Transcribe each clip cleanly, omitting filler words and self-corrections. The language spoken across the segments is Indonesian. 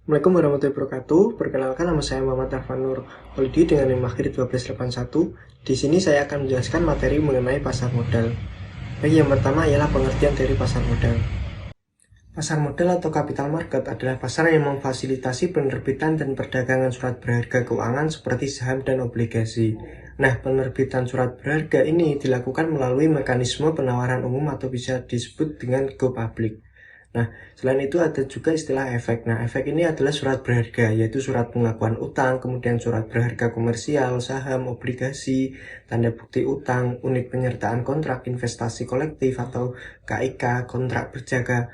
Assalamualaikum warahmatullahi wabarakatuh. Perkenalkan, nama saya Muhammad Arfan Nur Holidi dengan NIM akhir 1281. Di sini saya akan menjelaskan materi mengenai pasar modal. Baik, yang pertama ialah pengertian dari pasar modal. Pasar modal atau capital market adalah pasar yang memfasilitasi penerbitan dan perdagangan surat berharga keuangan seperti saham dan obligasi. Nah, penerbitan surat berharga ini dilakukan melalui mekanisme penawaran umum atau bisa disebut dengan go public. Nah, selain itu ada juga istilah efek. Nah, efek ini adalah surat berharga, yaitu surat pengakuan utang, kemudian surat berharga komersial, saham, obligasi, tanda bukti utang, unit penyertaan kontrak investasi kolektif atau KIK, kontrak berjaga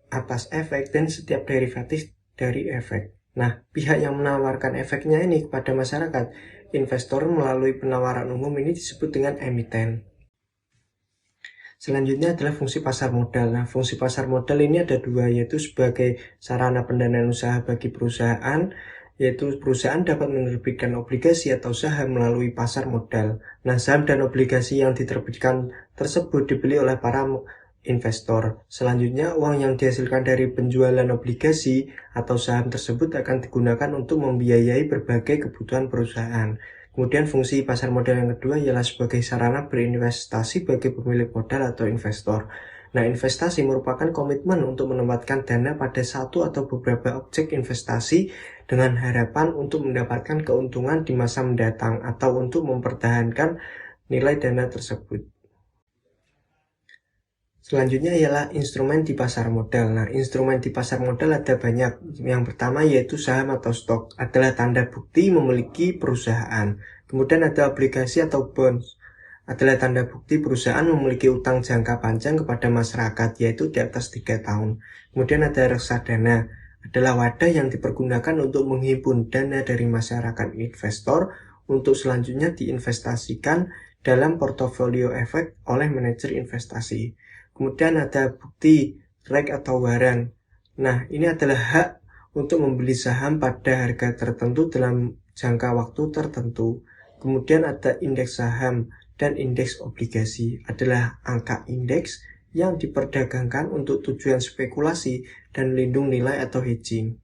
atas efek, dan setiap derivatif dari efek. Nah, pihak yang menawarkan efeknya ini kepada masyarakat, investor melalui penawaran umum ini disebut dengan emiten. Selanjutnya adalah fungsi pasar modal. Nah, fungsi pasar modal ini ada dua, yaitu sebagai sarana pendanaan usaha bagi perusahaan, yaitu perusahaan dapat menerbitkan obligasi atau saham melalui pasar modal. Nah, saham dan obligasi yang diterbitkan tersebut dibeli oleh para investor. Selanjutnya, uang yang dihasilkan dari penjualan obligasi atau saham tersebut akan digunakan untuk membiayai berbagai kebutuhan perusahaan. Kemudian fungsi pasar modal yang kedua ialah sebagai sarana berinvestasi bagi pemilik modal atau investor. Nah, investasi merupakan komitmen untuk menempatkan dana pada satu atau beberapa objek investasi dengan harapan untuk mendapatkan keuntungan di masa mendatang atau untuk mempertahankan nilai dana tersebut. Selanjutnya ialah instrumen di pasar modal. Nah, instrumen di pasar modal ada banyak. Yang pertama yaitu saham atau stok, adalah tanda bukti memiliki perusahaan. Kemudian ada obligasi atau bonds, adalah tanda bukti perusahaan memiliki utang jangka panjang kepada masyarakat, yaitu di atas 3 tahun. Kemudian ada reksadana, adalah wadah yang dipergunakan untuk menghimpun dana dari masyarakat investor untuk selanjutnya diinvestasikan dalam portofolio efek oleh manajer investasi. Kemudian ada bukti rek atau waran. Nah, ini adalah hak untuk membeli saham pada harga tertentu dalam jangka waktu tertentu. Kemudian ada indeks saham dan indeks obligasi, adalah angka indeks yang diperdagangkan untuk tujuan spekulasi dan lindung nilai atau hedging.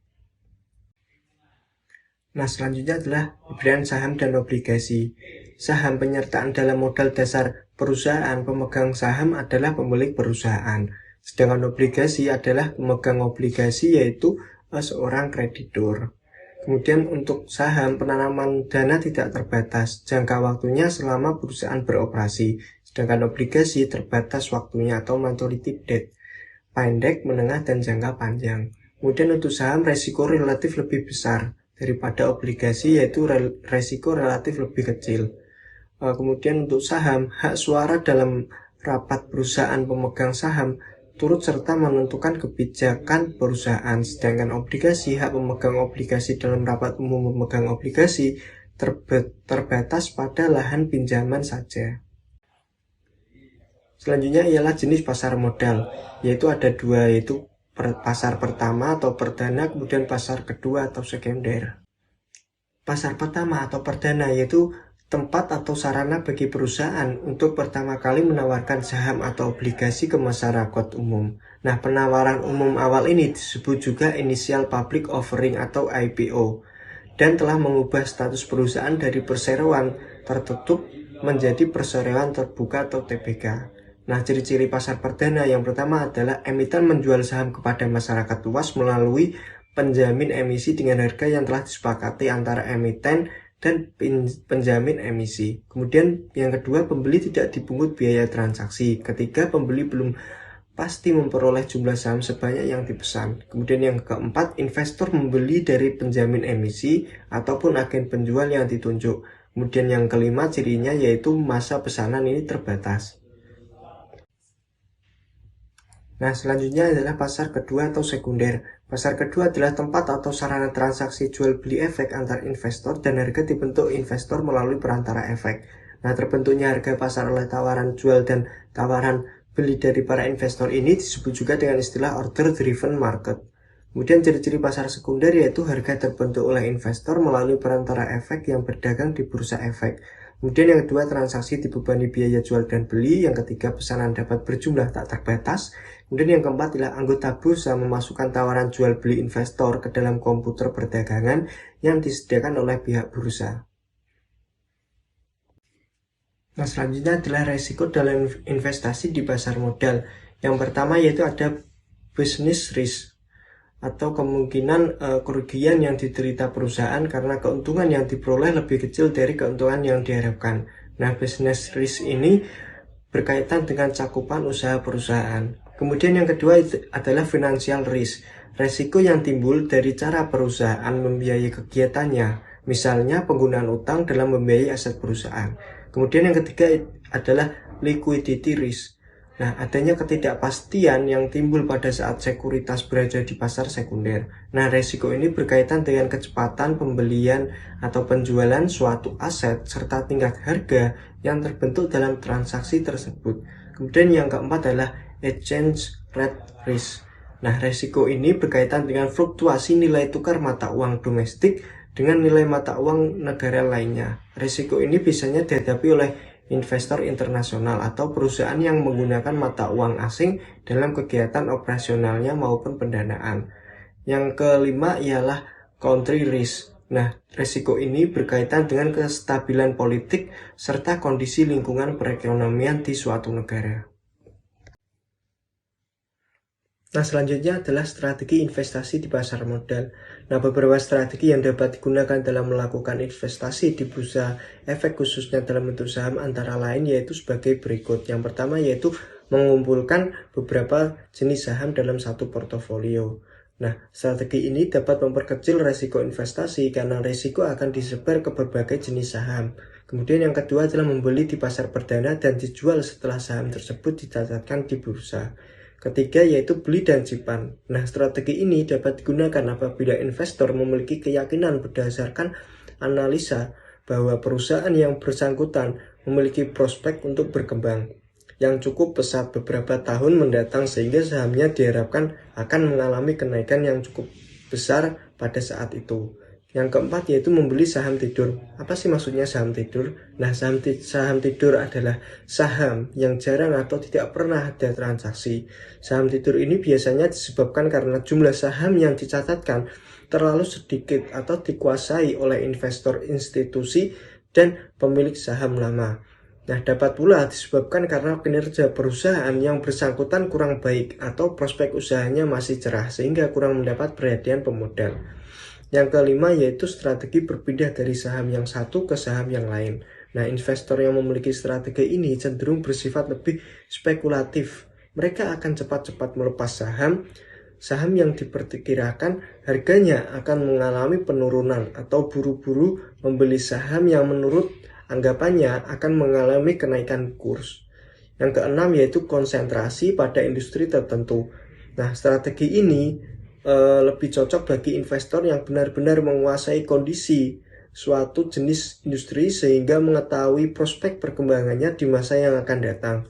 Nah, selanjutnya adalah pembelian saham dan obligasi. Saham penyertaan dalam modal dasar perusahaan. Pemegang saham adalah pemilik perusahaan. Sedangkan obligasi adalah pemegang obligasi, yaitu seorang kreditur. Kemudian untuk saham, penanaman dana tidak terbatas. Jangka waktunya selama perusahaan beroperasi. Sedangkan obligasi terbatas waktunya atau maturity date. Pendek, menengah, dan jangka panjang. Kemudian untuk saham, resiko relatif lebih besar daripada obligasi, yaitu resiko relatif lebih kecil. Kemudian untuk saham, hak suara dalam rapat perusahaan pemegang saham turut serta menentukan kebijakan perusahaan. Sedangkan obligasi, hak pemegang obligasi dalam rapat umum pemegang obligasi terbatas pada lahan pinjaman saja. Selanjutnya ialah jenis pasar modal, yaitu ada dua, yaitu pasar pertama atau perdana, kemudian pasar kedua atau sekunder. Pasar pertama atau perdana yaitu tempat atau sarana bagi perusahaan untuk pertama kali menawarkan saham atau obligasi ke masyarakat umum. Nah, penawaran umum awal ini disebut juga initial public offering atau IPO, dan telah mengubah status perusahaan dari perseroan tertutup menjadi perseroan terbuka atau TBK. Nah, ciri-ciri pasar perdana yang pertama adalah emiten menjual saham kepada masyarakat luas melalui penjamin emisi dengan harga yang telah disepakati antara emiten dan penjamin emisi. Kemudian yang kedua, pembeli tidak dipungut biaya transaksi. Ketiga, pembeli belum pasti memperoleh jumlah saham sebanyak yang dipesan. Kemudian yang keempat, investor membeli dari penjamin emisi ataupun agen penjual yang ditunjuk. Kemudian yang kelima, cirinya yaitu masa pesanan ini terbatas. Nah, selanjutnya adalah pasar kedua atau sekunder. Pasar kedua adalah tempat atau sarana transaksi jual beli efek antar investor, dan harga dibentuk investor melalui perantara efek. Nah, terbentuknya harga pasar oleh tawaran jual dan tawaran beli dari para investor ini disebut juga dengan istilah order driven market. Kemudian ciri-ciri pasar sekunder yaitu harga terbentuk oleh investor melalui perantara efek yang berdagang di bursa efek. Kemudian yang kedua, transaksi dibebani biaya jual dan beli. Yang ketiga, pesanan dapat berjumlah tak terbatas. Kemudian yang keempat adalah anggota bursa memasukkan tawaran jual beli investor ke dalam komputer perdagangan yang disediakan oleh pihak bursa. Nah, selanjutnya adalah resiko dalam investasi di pasar modal. Yang pertama yaitu ada business risk, atau kemungkinan kerugian yang diderita perusahaan karena keuntungan yang diperoleh lebih kecil dari keuntungan yang diharapkan. Nah, business risk ini berkaitan dengan cakupan usaha perusahaan. Kemudian yang kedua adalah financial risk, resiko yang timbul dari cara perusahaan membiayai kegiatannya, misalnya penggunaan utang dalam membiayai aset perusahaan. Kemudian yang ketiga adalah liquidity risk. Nah, adanya ketidakpastian yang timbul pada saat sekuritas berada di pasar sekunder. Nah, resiko ini berkaitan dengan kecepatan pembelian atau penjualan suatu aset serta tingkat harga yang terbentuk dalam transaksi tersebut. Kemudian yang keempat adalah exchange rate risk. Nah, resiko ini berkaitan dengan fluktuasi nilai tukar mata uang domestik dengan nilai mata uang negara lainnya. Resiko ini biasanya dihadapi oleh investor internasional atau perusahaan yang menggunakan mata uang asing dalam kegiatan operasionalnya maupun pendanaan. Yang kelima ialah country risk. Nah, resiko ini berkaitan dengan kestabilan politik serta kondisi lingkungan perekonomian di suatu negara. Nah, selanjutnya adalah strategi investasi di pasar modal. Nah, beberapa strategi yang dapat digunakan dalam melakukan investasi di bursa efek khususnya dalam bentuk saham antara lain yaitu sebagai berikut. Yang pertama yaitu mengumpulkan beberapa jenis saham dalam satu portofolio. Nah, strategi ini dapat memperkecil resiko investasi karena resiko akan disebar ke berbagai jenis saham. Kemudian yang kedua adalah membeli di pasar perdana dan dijual setelah saham tersebut dicatatkan di bursa. Ketiga yaitu beli dan simpan. Nah, strategi ini dapat digunakan apabila investor memiliki keyakinan berdasarkan analisa bahwa perusahaan yang bersangkutan memiliki prospek untuk berkembang yang cukup pesat beberapa tahun mendatang sehingga sahamnya diharapkan akan mengalami kenaikan yang cukup besar pada saat itu. Yang keempat yaitu membeli saham tidur. Apa sih maksudnya saham tidur? Nah, saham tidur adalah saham yang jarang atau tidak pernah ada transaksi. Saham tidur ini biasanya disebabkan karena jumlah saham yang dicatatkan terlalu sedikit atau dikuasai oleh investor institusi dan pemilik saham lama. Nah, dapat pula disebabkan karena kinerja perusahaan yang bersangkutan kurang baik atau prospek usahanya masih cerah sehingga kurang mendapat perhatian pemodal. Yang kelima yaitu strategi berpindah dari saham yang satu ke saham yang lain. Nah, investor yang memiliki strategi ini cenderung bersifat lebih spekulatif. Mereka akan cepat-cepat melepas saham yang diperkirakan harganya akan mengalami penurunan atau buru-buru membeli saham yang menurut anggapannya akan mengalami kenaikan kurs. Yang keenam yaitu konsentrasi pada industri tertentu. Nah, strategi ini lebih cocok bagi investor yang benar-benar menguasai kondisi suatu jenis industri sehingga mengetahui prospek perkembangannya di masa yang akan datang.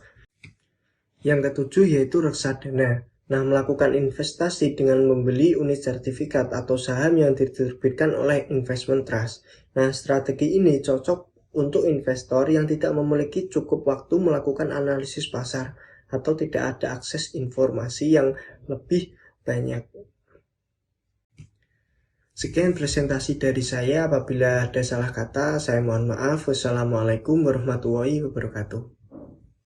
Yang ketujuh yaitu reksadana. Nah, melakukan investasi dengan membeli unit sertifikat atau saham yang diterbitkan oleh investment trust. Nah, strategi ini cocok untuk investor yang tidak memiliki cukup waktu melakukan analisis pasar atau tidak ada akses informasi yang lebih banyak. Sekian presentasi dari saya. Apabila ada salah kata, saya mohon maaf. Wassalamualaikum warahmatullahi wabarakatuh.